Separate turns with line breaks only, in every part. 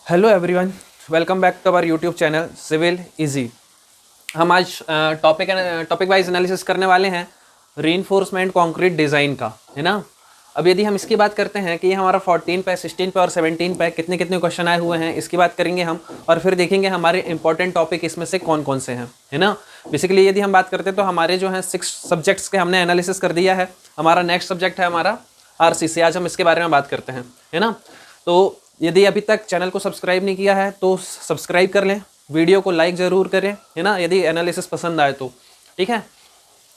Hello everyone, welcome back to our YouTube channel civil easy. हम आज topic wise analysis करने वाले हैं रीइंफोर्समेंट कंक्रीट डिज़ाइन का, है ना। अब यदि हम इसकी बात करते हैं कि ये हमारा 14 पे, 16 पे और 17 पे कितने कितने क्वेश्चन आए हुए हैं, इसकी बात करेंगे हम। और फिर देखेंगे हमारे इंपॉर्टेंट टॉपिक इसमें से कौन कौन से हैं, है ना। बेसिकली यदि हम बात करते हैं तो हमारे जो हैं 6 सब्जेक्ट्स के हमने एनालिसिस कर दिया है। हमारा नेक्स्ट सब्जेक्ट है हमारा आरसीसी। आज हम इसके बारे में बात करते हैं, है ना। तो यदि अभी तक चैनल को सब्सक्राइब नहीं किया है तो सब्सक्राइब कर लें, वीडियो को लाइक ज़रूर करें, है ना, यदि एनालिसिस पसंद आए तो। ठीक है,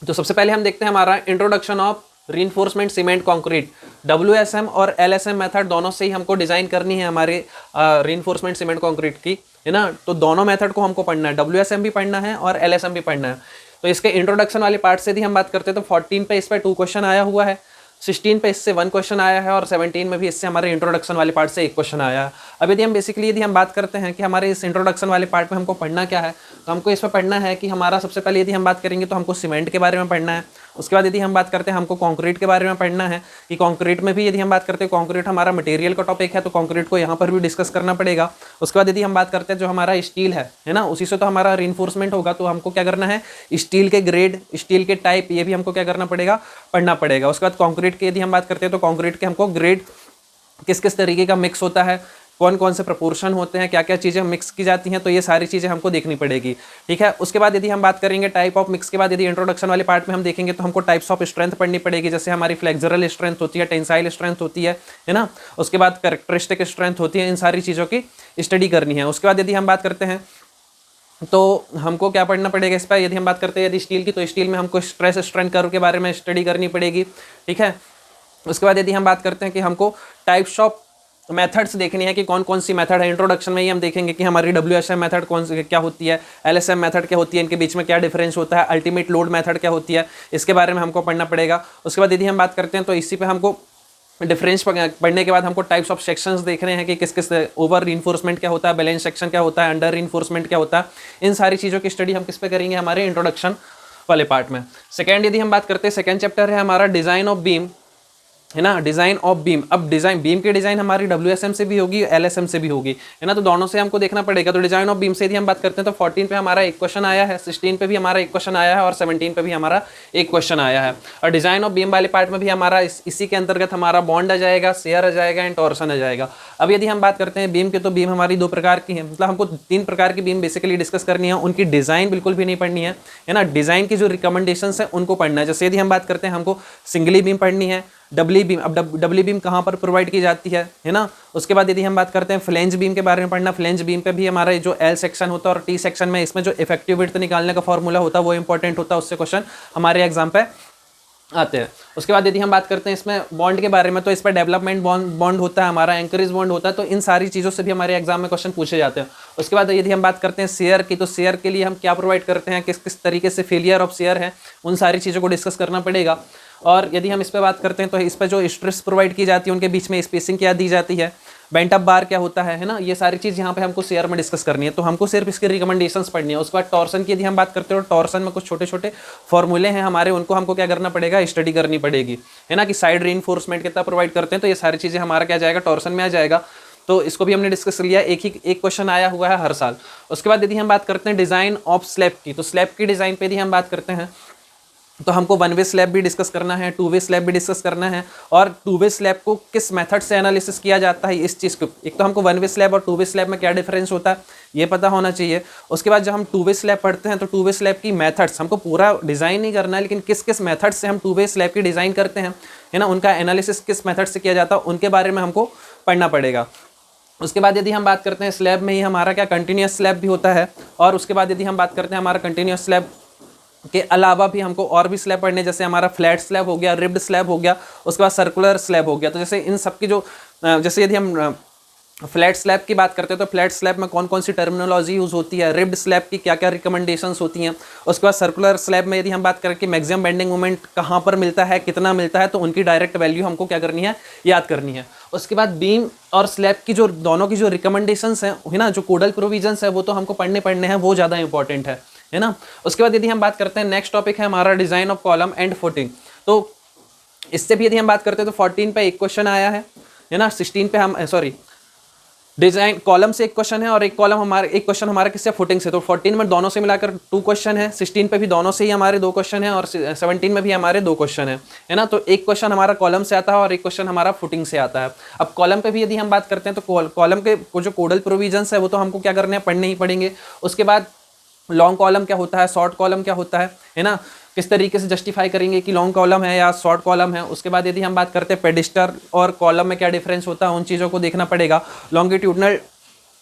तो सबसे पहले हम देखते हैं हमारा introduction of reinforcement cement concrete. WSM और LSM मेथड दोनों से ही हमको डिज़ाइन करनी है हमारे रीइंफोर्समेंट सीमेंट कंक्रीट की, है ना। तो दोनों मेथड को हमको पढ़ना है, WSM भी पढ़ना है और LSM भी पढ़ना है। तो इसके इंट्रोडक्शन वाले पार्ट से यदि हम बात करते हैं तो 14 पे इस पर 2 क्वेश्चन आया हुआ है, 16 पे इससे 1 क्वेश्चन आया है और 17 में भी इससे हमारे इंट्रोडक्शन वाले पार्ट से 1 क्वेश्चन आया है। अब यदि हम बात करते हैं कि हमारे इस इंट्रोडक्शन वाले पार्ट में हमको पढ़ना क्या है, तो हमको इसमें पढ़ना है कि हमारा सबसे पहले यदि हम बात करेंगे तो हमको सीमेंट के बारे में पढ़ना है। उसके बाद यदि हम बात करते हैं हमको कंक्रीट के बारे में पढ़ना है कि कंक्रीट में भी यदि हम बात करते हैं, कंक्रीट हमारा मटेरियल का टॉपिक है तो कंक्रीट को यहाँ पर भी डिस्कस करना पड़ेगा। उसके बाद यदि हम बात करते हैं जो हमारा स्टील है ना, उसी से तो हमारा रीइंफोर्समेंट होगा, तो हमको क्या करना है, स्टील के ग्रेड, स्टील के टाइप, ये भी हमको क्या करना पड़ेगा, पढ़ना पड़ेगा। उसके बाद कंक्रीट की यदि हम बात करते हैं तो कंक्रीट के हमको ग्रेड किस किस तरीके का मिक्स होता है, कौन कौन से प्रपोर्शन होते हैं, क्या क्या चीज़ें मिक्स की जाती हैं, तो ये सारी चीज़ें हमको देखनी पड़ेगी। ठीक है, उसके बाद यदि हम बात करेंगे टाइप ऑफ मिक्स के बाद यदि इंट्रोडक्शन वाले पार्ट में हम देखेंगे तो हमको टाइप्स ऑफ स्ट्रेंथ पढ़नी पड़ेगी। जैसे हमारी फ्लेक्सरल स्ट्रेंथ होती है, टेंसाइल स्ट्रेंथ होती है ना। उसके बाद कैरेक्टरिस्टिक स्ट्रेंथ होती है, इन सारी चीज़ों की स्टडी करनी है। उसके बाद यदि हम बात करते हैं तो हमको क्या पढ़ना पड़ेगा इस पर, यदि हम बात करते हैं यदि स्टील की, तो स्टील में हमको स्ट्रेस स्ट्रेंथ कर्व के बारे में स्टडी करनी पड़ेगी। ठीक है, उसके बाद यदि हम बात करते हैं कि हमको टाइप्स ऑफ मेथड्स देखनी है कि कौन कौन सी मेथड है। इंट्रोडक्शन में ही हम देखेंगे कि हमारी WSM मेथड कौन सी क्या होती है, LSM मेथड क्या होती है, इनके बीच में क्या डिफरेंस होता है, अल्टीमेट लोड मेथड क्या होती है, इसके बारे में हमको पढ़ना पड़ेगा। उसके बाद यदि हम बात करते हैं तो इसी पे हमको डिफरेंस पढ़ने के बाद हमको टाइप्स ऑफ सेक्शंस देख रहे हैं कि किस किस ओवर रीइंफोर्समेंट क्या होता है, बैलेंस सेक्शन क्या होता है, अंडर रीइंफोर्समेंट क्या होता है। इन सारी चीज़ों की स्टडी हम किस पे करेंगे, हमारे इंट्रोडक्शन वाले पार्ट में। सेकेंड यदि हम बात करते हैं, सेकेंड चैप्टर है हमारा डिज़ाइन ऑफ बीम, है ना, डिज़ाइन ऑफ बीम। अब डिज़ाइन बीम की डिज़ाइन हमारी WSM से भी होगी, LSM से भी होगी, है ना, तो दोनों से हमको देखना पड़ेगा। तो डिज़ाइन ऑफ बीम से यदि हम बात करते हैं तो 14 पे हमारा 1 क्वेश्चन आया है, 16 पे भी हमारा 1 क्वेश्चन आया है और 17 पे भी हमारा 1 क्वेश्चन आया है। और डिज़ाइन ऑफ बीम वाले पार्ट में भी हमारा इसी के अंतर्गत हमारा बॉन्ड आ जाएगा, शेयर आ जाएगा एंड टॉर्सन आ जाएगा। अब यदि हम बात करते हैं बीम की, तो बीम हमारी 2 प्रकार की है, मतलब हमको 3 प्रकार की बीम बेसिकली डिस्कस करनी है। उनकी डिज़ाइन बिल्कुल भी नहीं पढ़नी है ना, डिज़ाइन की जो रिकमेंडेशंस है उनको पढ़ना है। जैसे यदि हम बात करते हैं हमको सिंगली बीम पढ़नी है, डबली बीम। अब डबली बीम कहाँ पर प्रोवाइड की जाती है ना। उसके बाद यदि हम बात करते हैं फ्लेंज बीम के बारे में पढ़ना, फ्लेंज बीम पे भी हमारा जो L सेक्शन होता है और T सेक्शन में इसमें जो इफेक्टिव विड्थ निकालने का फॉर्मूला होता है वो इंपॉर्टेंट होता है, उससे क्वेश्चन हमारे एग्जाम पे आते हैं। उसके बाद यदि हम बात करते हैं इसमें बॉन्ड के बारे में, तो इस पर डेवलपमेंट बॉन्ड होता है, हमारा एंकरेज बॉन्ड होता है, तो इन सारी चीज़ों से भी हमारे एग्जाम में क्वेश्चन पूछे जाते हैं। उसके बाद यदि हम बात करते हैं शेयर की, तो शेयर के लिए हम क्या प्रोवाइड करते हैं, किस किस तरीके से फेलियर ऑफ शेयर है, उन सारी चीज़ों को डिस्कस करना पड़ेगा। और यदि हम इस पर बात करते हैं तो इस पर जो स्ट्रेस प्रोवाइड की जाती है, उनके बीच में स्पेसिंग क्या दी जाती है, बेंट अप बार क्या होता है ना, ये सारी चीज़ यहाँ पे हमको शेयर में डिस्कस करनी है। तो हमको सिर्फ इसके रिकमेंडेशंस पढ़नी है। उसके बाद टॉर्सन की यदि हम बात करते हो, टॉर्सन में कुछ छोटे छोटे फॉर्मूले हैं हमारे, उनको हमको क्या करना पड़ेगा, स्टडी करनी पड़ेगी, है ना, कि साइड रीइंफोर्समेंट कितना प्रोवाइड करते हैं, तो ये सारी चीज़ें हमारा क्या जाएगा, टॉर्सन में आ जाएगा। तो इसको भी हमने डिस्कस कर लिया, एक क्वेश्चन आया हुआ है हर साल। उसके बाद यदि हम बात करते हैं डिज़ाइन ऑफ स्लैब की, तो स्लैब की डिज़ाइन पे यदि हम बात करते हैं तो हमको 1 वे स्लैब भी डिस्कस करना है, 2 वे स्लैब भी डिस्कस करना है, और 2 वे स्लैब को किस मेथड से एनालिसिस किया जाता है, इस चीज़ को। एक तो हमको 1 वे स्लैब और 2 वे स्लैब में क्या डिफरेंस होता है ये पता होना चाहिए। उसके बाद जब हम 2 वे स्लैब पढ़ते हैं तो 2 वे स्लैब की मेथड्स, हमको पूरा डिज़ाइन नहीं करना है, लेकिन किस किस मेथड से हम 2 वे स्लैब की डिज़ाइन करते हैं, है ना, उनका एनालिसिस किस मेथड से किया जाता है, उनके बारे में हमको पढ़ना पड़ेगा। उसके बाद यदि हम बात करते हैं स्लैब में ही हमारा क्या कंटिन्यूस स्लैब भी होता है। और उसके बाद यदि हम बात करते हैं हमारा कंटिन्यूस स्लैब के अलावा भी हमको और भी स्लैब पढ़ने, जैसे हमारा फ्लैट स्लैब हो गया, रिब्ड स्लैब हो गया, उसके बाद सर्कुलर स्लैब हो गया। तो जैसे इन सब की जो जैसे यदि हम फ्लैट स्लैब की बात करते हैं तो फ्लैट स्लैब में कौन कौन सी टर्मिनोलॉजी यूज़ होती है, रिब्ड स्लैब की क्या क्या रिकमेंडेशंस होती हैं। उसके बाद सर्कुलर स्लैब में यदि हम बात करें कि मैक्सिमम बेंडिंग मोमेंट कहाँ पर मिलता है, कितना मिलता है, तो उनकी डायरेक्ट वैल्यू हमको क्या करनी है, याद करनी है। उसके बाद बीम और स्लैब की जो दोनों की जो रिकमेंडेशंस हैं, है ना, जो कोडल प्रोविजंस है, वो तो हमको पढ़ने हैं, वो ज़्यादा इंपॉर्टेंट है ना। उसके बाद यदि हम बात करते हैं नेक्स्ट टॉपिक है हमारा design of column and footing. तो इससे भी यदि हम बात करते हैं तो 14 पे 1 क्वेश्चन आया है ना, 16 पे हम डिजाइन कॉलम से एक क्वेश्चन है और एक क्वेश्चन हमारा किससे, फुटिंग से। तो 14 में दोनों से मिलाकर 2 क्वेश्चन है, 16 पे भी दोनों से ही हमारे 2 क्वेश्चन है और 17 में भी हमारे 2 क्वेश्चन है ना। तो एक क्वेश्चन हमारा कॉलम से आता है और एक क्वेश्चन हमारा फुटिंग से आता है। अब कॉलम पे भी यदि हम बात करते हैं तो कॉलम के जो कोडल प्रोविजंस है वो तो हमको क्या करने हैं, पढ़ने ही पड़ेंगे। उसके बाद लॉन्ग कॉलम क्या होता है, शॉर्ट कॉलम क्या होता है ना, किस तरीके से जस्टिफाई करेंगे कि लॉन्ग कॉलम है या शॉर्ट कॉलम है। उसके बाद यदि हम बात करते हैं पेडिस्टर और कॉलम में क्या डिफरेंस होता है, उन चीज़ों को देखना पड़ेगा। लॉन्गिट्यूडनल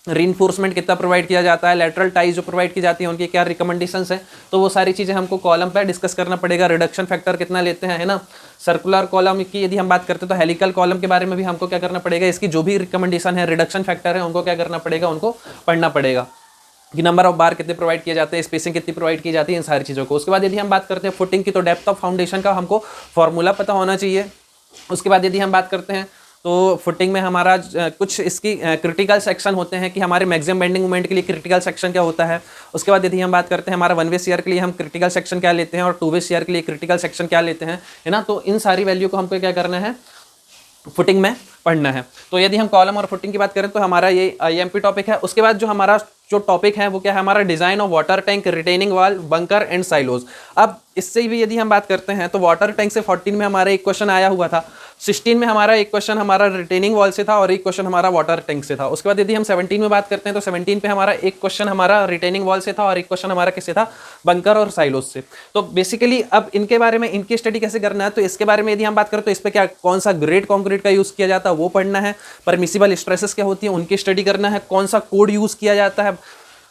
रीइंफोर्समेंट कितना प्रोवाइड किया जाता है, लेटरल टाइज जो प्रोवाइड की जाती है उनकी क्या रिकमेंडेशंस हैं, तो वो सारी चीज़ें हमको कॉलम पर डिस्कस करना पड़ेगा। रिडक्शन फैक्टर कितना लेते हैं, है ना। सर्कुलर कॉलम की यदि हम बात करते हैं तो हेलिकल कॉलम के बारे में भी हमको क्या करना पड़ेगा, इसकी जो भी रिकमेंडेशन है, रिडक्शन फैक्टर है, उनको क्या करना पड़ेगा, उनको पढ़ना पड़ेगा कि नंबर ऑफ बार कितने प्रोवाइड किए जाते हैं, स्पेसिंग कितनी प्रोवाइड की जाती है, इन सारी चीज़ों को। उसके बाद यदि हम बात करते हैं फुटिंग की, तो डेप्थ ऑफ फाउंडेशन का हमको फॉर्मूला पता होना चाहिए। उसके बाद यदि हम बात करते हैं तो फुटिंग में हमारा कुछ इसकी क्रिटिकल सेक्शन होते हैं कि हमारे मैक्सिमम बेंडिंग मोमेंट के लिए क्रिटिकल सेक्शन क्या होता है। उसके बाद यदि हम बात करते हैं हमारा 1 वे शियर के लिए हम क्रिटिकल सेक्शन क्या लेते हैं और 2 वे शियर के लिए क्रिटिकल सेक्शन क्या लेते हैं, है ना। तो इन सारी वैल्यू को हमको क्या करना है, फुटिंग में पढ़ना है। तो यदि हम कॉलम और फुटिंग की बात करें तो हमारा ये आईएमपी टॉपिक है। उसके बाद जो हमारा जो टॉपिक है वो क्या है, हमारा design of water tank, retaining वाल, बंकर एंड साइलोज। अब इससे भी यदि हम बात करते हैं तो वाटर टैंक से 14 में हमारा एक क्वेश्चन आया हुआ था, 16 में हमारा एक क्वेश्चन हमारा रिटेनिंग वॉल से था और एक क्वेश्चन हमारा वाटर टैंक से था। उसके बाद यदि हम 17 में बात करते हैं तो 17 पे हमारा एक क्वेश्चन हमारा रिटेनिंग वॉल से था और एक क्वेश्चन हमारा किससे था, बंकर और साइलोज से। तो बेसिकली अब इनके बारे में, इनकी स्टडी कैसे करना है, तो इसके बारे में यदि हम बात करें तो इस पर क्या, कौन सा ग्रेड कॉन्क्रीट का यूज़ किया जाता है वो पढ़ना है, परमिसिबल स्ट्रेसेस क्या होती है उनकी स्टडी करना है, कौन सा कोड यूज़ किया जाता है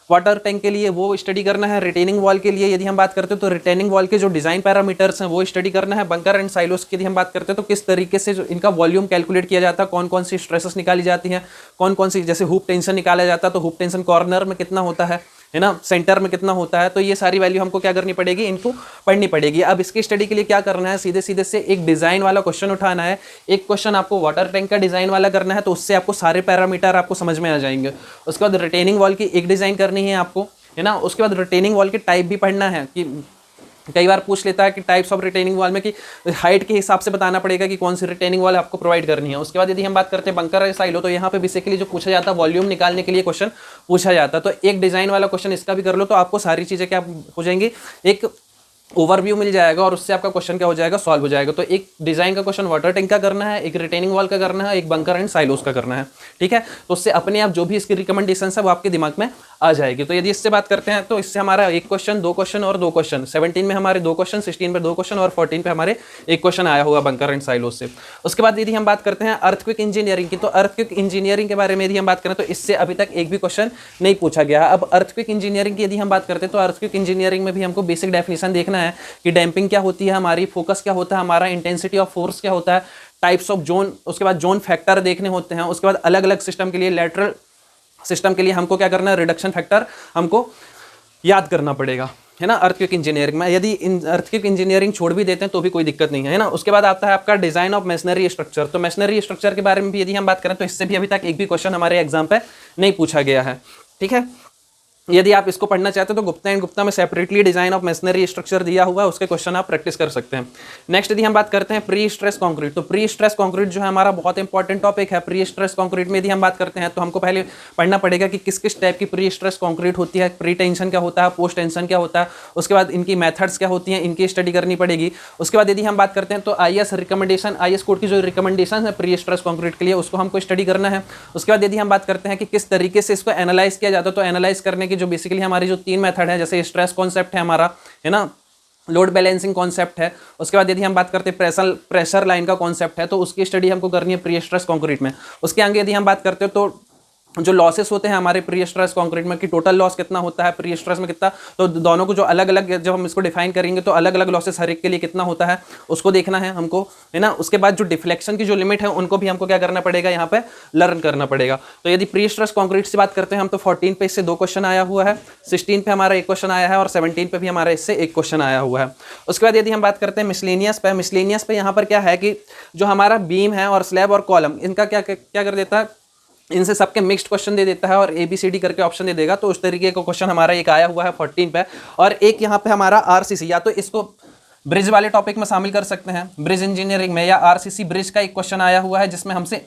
वाटर टैंक के लिए वो स्टडी करना है, रिटेनिंग वॉल के लिए यदि हम बात करते हैं तो रिटेनिंग वॉल के जो डिजाइन पैरामीटर्स हैं वो स्टडी करना है, बंकर एंड साइलोस की यदि हम बात करते हैं तो किस तरीके से जो इनका वॉल्यूम कैलकुलेट किया जाता है, कौन कौन सी स्ट्रेसेस निकाली जाती हैं, कौन कौन सी, जैसे हुप टेंशन निकाला जाता है तो हुप टेंशन कॉर्नर में कितना होता है ना, सेंटर में कितना होता है। तो ये सारी वैल्यू हमको क्या करनी पड़ेगी, इनको पढ़नी पड़ेगी। अब इसकी स्टडी के लिए क्या करना है, सीधे सीधे से एक डिजाइन वाला क्वेश्चन उठाना है। एक क्वेश्चन आपको वाटर टैंक का डिजाइन वाला करना है तो उससे आपको सारे पैरामीटर आपको समझ में आ जाएंगे। उसके बाद रिटेनिंग वॉल की एक डिजाइन करनी है आपको, है ना। उसके बाद रिटेनिंग वॉल के टाइप भी पढ़ना है कि कई बार पूछ लेता है कि टाइप्स ऑफ रिटेनिंग वॉल में कि हाइट के हिसाब से बताना पड़ेगा कि कौन सी रिटेनिंग वॉल आपको प्रोवाइड करनी है। उसके बाद यदि हम बात करते हैं बंकर और साइलो तो यहाँ पे बेसिकली जो पूछा जाता है वॉल्यूम निकालने के लिए क्वेश्चन पूछा जाता है। तो एक डिजाइन वाला क्वेश्चन इसका भी कर लो तो आपको सारी चीज़ें क्या हो जाएंगी, एक ओवरव्यू मिल जाएगा और उससे आपका क्वेश्चन क्या हो जाएगा, सॉल्व हो जाएगा। तो एक डिजाइन का क्वेश्चन वाटर टैंक का करना है, एक रिटेनिंग वॉल का करना है, एक बंकर एंड साइलोस का करना है, ठीक है। तो उससे अपने आप जो भी इसकी रिकमेंडेशन है वो आपके दिमाग में आ जाएगी। तो यदि इससे बात करते हैं तो इससे हमारा एक क्वेश्चन, 2 क्वेश्चन और 2 क्वेश्चन, 17 में हमारे 2 क्वेश्चन, 16 में 2 क्वेश्चन और 14 पे हमारे एक क्वेश्चन आया हुआ बंकर एंड साइलोस से। उसके बाद यदि हम बात करते हैं अर्थक्वेक इंजीनियरिंग की, तो अर्थक्वेक इंजीनियरिंग के बारे में यदि हम बात करें तो इससे अभी तक एक भी क्वेश्चन नहीं पूछा गया। अब अर्थक्वेक इंजीनियरिंग की यदि हम बात करते हैं तो अर्थक्वेक इंजीनियरिंग में भी हमको बेसिक डेफिनेशन देखना है कि डैम्पिंग क्या होती है हमारी, फोकस क्या होता है हमारा, इंटेंसिटी ऑफ फोर्स क्या होता है, टाइप्स ऑफ जोन, उसके बाद जोन फैक्टर देखने होते हैं। उसके बाद अलग अलग सिस्टम के लिए, लेटरल सिस्टम के लिए हमको क्या करना है, रिडक्शन फैक्टर हमको याद करना पड़ेगा, है ना। अर्थक्वेक इंजीनियरिंग में यदि अर्थक्वेक इंजीनियरिंग छोड़ भी देते हैं तो भी कोई दिक्कत नहीं है ना। उसके बाद आता है आपका डिजाइन ऑफ मैसनरी स्ट्रक्चर। तो मैसनरी स्ट्रक्चर के बारे में भी यदि हम बात करें तो इससे भी अभी तक एक भी क्वेश्चन हमारे एग्जाम पे नहीं पूछा गया है, ठीक है। यदि आप इसको पढ़ना चाहते हो तो गुप्ता एंड गुप्ता में separately design of masonry structure दिया हुआ है, उसके क्वेश्चन आप प्रैक्टिस कर सकते हैं। नेक्स्ट यदि हम बात करते हैं प्री स्ट्रेस कंक्रीट, तो प्री स्ट्रेस कंक्रीट जो है हमारा बहुत इंपॉर्टेंट टॉपिक है। प्री स्ट्रेस कंक्रीट में यदि हम बात करते हैं तो हमको पहले पढ़ना पड़ेगा कि किस किस टाइप की प्री स्ट्रेस कंक्रीट होती है, प्री टेंशन क्या होता है, पोस्ट टेंशन क्या होता है, उसके बाद इनकी मेथड्स क्या होती हैं, इनकी स्टडी करनी पड़ेगी। उसके बाद यदि हम बात करते हैं तो आईएस रिकमेंडेशन, आईएस कोड की जो रिकमेंडेशन है प्री स्ट्रेस कंक्रीट के लिए उसको हमको स्टडी करना है। उसके बाद यदि हम बात करते हैं कि किस तरीके से इसको एनालाइज किया जाता है, तो एनालाइज करने की जो बेसिकली हमारी 3 मेथड है, जैसे स्ट्रेस कॉन्सेप्ट है हमारा, है ना, लोड बैलेंसिंग कॉन्सेप्ट है। उसके बाद यदि हम बात करते हैं प्रेशर लाइन का कॉन्सेप्ट है तो उसकी स्टडी हमको करनी है प्री स्ट्रेस कंक्रीट में। उसके आगे यदि हम बात करते हैं तो जो लॉसेस होते हैं हमारे प्री स्ट्रेस कंक्रीट में कि टोटल लॉस कितना होता है, प्री स्ट्रेस में कितना, तो दोनों को जो अलग अलग जब हम इसको डिफाइन करेंगे तो अलग अलग लॉसेस हर एक के लिए कितना होता है उसको देखना है हमको, है ना। उसके बाद जो डिफ्लेक्शन की जो लिमिट है उनको भी हमको क्या करना पड़ेगा, यहाँ पे लर्न करना पड़ेगा। तो यदि प्री स्ट्रेस कंक्रीट से बात करते हैं हम तो 14 पे इससे 2 क्वेश्चन आया हुआ है, 16 पे हमारा एक क्वेश्चन आया है और 17 पे भी हमारा इससे एक क्वेश्चन आया हुआ है। उसके बाद यदि हम बात करते हैं मिसलेनियस पे, मिसलेनियस पे यहाँ पर क्या है कि जो हमारा बीम है और स्लैब और कॉलम इनका क्या कर देता है, इनसे सबके मिक्स्ड क्वेश्चन दे देता है और ABCD करके ऑप्शन दे देगा। तो उस तरीके का क्वेश्चन हमारा एक आया हुआ है 14 पे, और एक यहाँ पे हमारा RCC, या तो इसको ब्रिज वाले टॉपिक में शामिल कर सकते हैं। ब्रिज इंजीनियरिंग में या आरसीसी ब्रिज का एक क्वेश्चन आया हुआ है जिसमें हमसे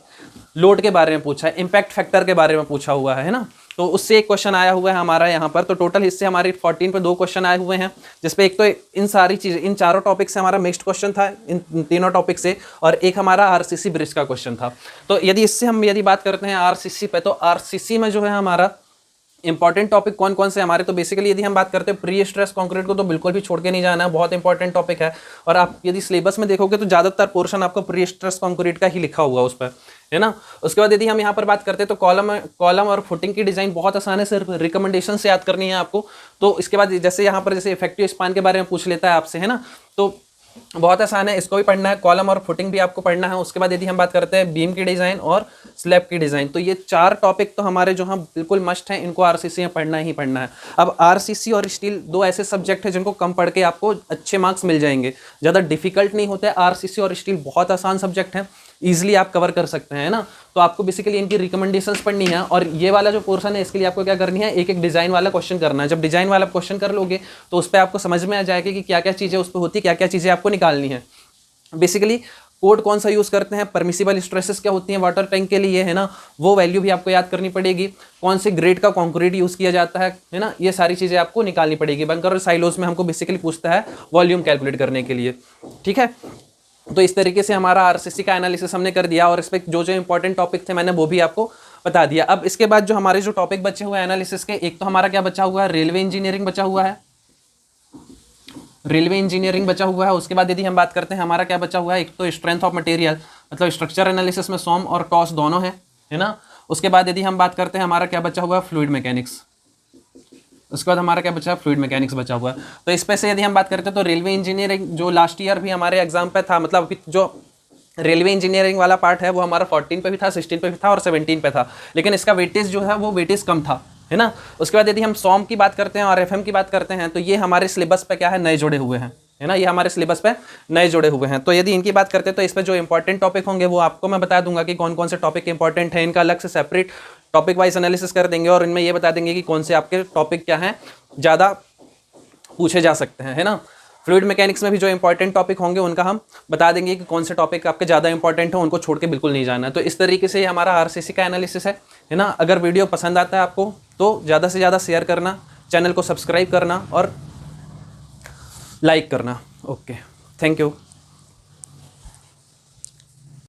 लोड के बारे में पूछा है, इम्पैक्ट फैक्टर के बारे में पूछा हुआ है ना, तो उससे एक क्वेश्चन आया हुआ है हमारा यहाँ पर। तो टोटल इससे हमारी 14 पे 2 क्वेश्चन आए हुए हैं, जिसपे एक तो इन सारी चीज़ें, इन चारों टॉपिक से हमारा मिक्स्ड क्वेश्चन था इन तीनों टॉपिक से, और एक हमारा आरसीसी ब्रिज का क्वेश्चन था। तो यदि इससे हम यदि बात करते हैं आरसीसी पे, तो आरसीसी में जो है हमारा इंपॉर्टेंट टॉपिक कौन कौन से हमारे, तो बेसिकली यदि हम बात करते हैं प्री स्ट्रेस कंक्रीट को तो बिल्कुल भी छोड़ के नहीं जाना है, बहुत इंपॉर्टेंट टॉपिक है। और आप यदि सिलेबस में देखोगे तो ज़्यादातर पोर्शन आपको प्री स्ट्रेस कंक्रीट का ही लिखा हुआ उस पर, है ना। उसके बाद यदि हम यहाँ पर बात करते हैं तो कॉलम और फुटिंग की डिज़ाइन बहुत आसान है, सिर्फ रिकमेंडेशन से याद करनी है आपको। तो इसके बाद जैसे यहाँ पर जैसे इफेक्टिव स्पान के बारे में पूछ लेता है आपसे, है ना, तो बहुत आसान है, इसको भी पढ़ना है, कॉलम और फुटिंग भी आपको पढ़ना है। उसके बाद यदि हम बात करते हैं बीम की डिज़ाइन और स्लैब की डिज़ाइन, तो ये 4 टॉपिक तो हमारे जो हम बिल्कुल मस्ट हैं, इनको आरसीसी में पढ़ना ही पढ़ना है। अब आरसीसी और स्टील 2 ऐसे सब्जेक्ट हैं जिनको कम पढ़ के आपको अच्छे मार्क्स मिल जाएंगे, ज़्यादा डिफिकल्ट नहीं होते। आरसीसी और स्टील बहुत आसान सब्जेक्ट हैं, ईजिली आप कवर कर सकते हैं, है ना। तो आपको बेसिकली इनकी रिकमेंडेशंस पढ़नी है, और ये वाला जो पोर्शन है इसके लिए आपको क्या करनी है, एक एक डिज़ाइन वाला क्वेश्चन करना है। जब डिज़ाइन वाला क्वेश्चन कर लोगे तो उस पर आपको समझ में आ जाएगा कि क्या क्या चीज़ें उस पर होती है, क्या क्या चीज़ें आपको निकालनी है। बेसिकली कोड कौन सा यूज़ करते हैं, परमिसिबल स्ट्रेसेस क्या होती हैं वाटर टैंक के लिए, है ना, वो वैल्यू भी आपको याद करनी पड़ेगी। कौन से ग्रेड का कंक्रीट यूज़ किया जाता है ना, ये सारी चीज़ें आपको निकालनी पड़ेगी। बंकर और साइलोज में हमको बेसिकली पूछता है वॉल्यूम कैलकुलेट करने के लिए, ठीक है। तो इस तरीके से हमारा आरसीसी का एनालिसिस हमने कर दिया, और इस पर जो जो इंपॉर्टेंट टॉपिक थे मैंने वो भी आपको बता दिया। अब इसके बाद जो हमारे जो टॉपिक बचे हुए हैं एनालिसिस के, एक तो हमारा क्या बचा हुआ है, रेलवे इंजीनियरिंग बचा हुआ है, रेलवे इंजीनियरिंग बचा हुआ है। उसके बाद यदि हम बात करते हैं हमारा क्या बचा हुआ है, एक तो स्ट्रेंथ ऑफ मटेरियल, मतलब स्ट्रक्चर एनालिसिस में सोम और टॉस दोनों है ना। उसके बाद यदि हम बात करते हैं हमारा क्या बचा हुआ है, फ्लूइड मैकेनिक्स। उसके बाद हमारा क्या बचा है, फ्लूइड मैकेनिक्स बचा हुआ है। तो इस पे से यदि हम बात करते हैं तो रेलवे इंजीनियरिंग जो लास्ट ईयर भी हमारे एग्जाम पे था, मतलब अभी जो रेलवे इंजीनियरिंग वाला पार्ट है वो हमारा 14 पे भी था, 16 पे भी था और 17 पे था, लेकिन इसका वेटेज जो है वो वेटेज कम था, है ना। उसके बाद यदि हम सॉम की बात करते हैं और एफएम की बात करते हैं तो ये हमारे सिलेबस पे क्या है, नए जुड़े हुए हैं, है ना, ये हमारे सिलेबस पे नए जुड़े हुए हैं। तो यदि इनकी बात करते हैं तो इस पर जो इंपॉर्टेंट टॉपिक होंगे वो आपको मैं बता दूंगा कि कौन कौन से टॉपिक इंपॉर्टेंट है, इनका अलग से सेपरेट टॉपिक वाइज एनालिसिस कर देंगे, और इनमें ये बता देंगे कि कौन से आपके टॉपिक क्या हैं ज़्यादा पूछे जा सकते हैं, है ना। फ्लूइड मैकेनिक्स में भी जो इंपॉर्टेंट टॉपिक होंगे उनका हम बता देंगे कि कौन से टॉपिक आपके ज़्यादा इंपॉर्टेंट हो, उनको छोड़ के बिल्कुल नहीं जाना। तो इस तरीके से हमारा आरसीसी का एनालिसिस है ना। अगर वीडियो पसंद आता है आपको तो ज़्यादा से ज़्यादा शेयर करना, चैनल को सब्सक्राइब करना और लाइक करना। Okay, thank you.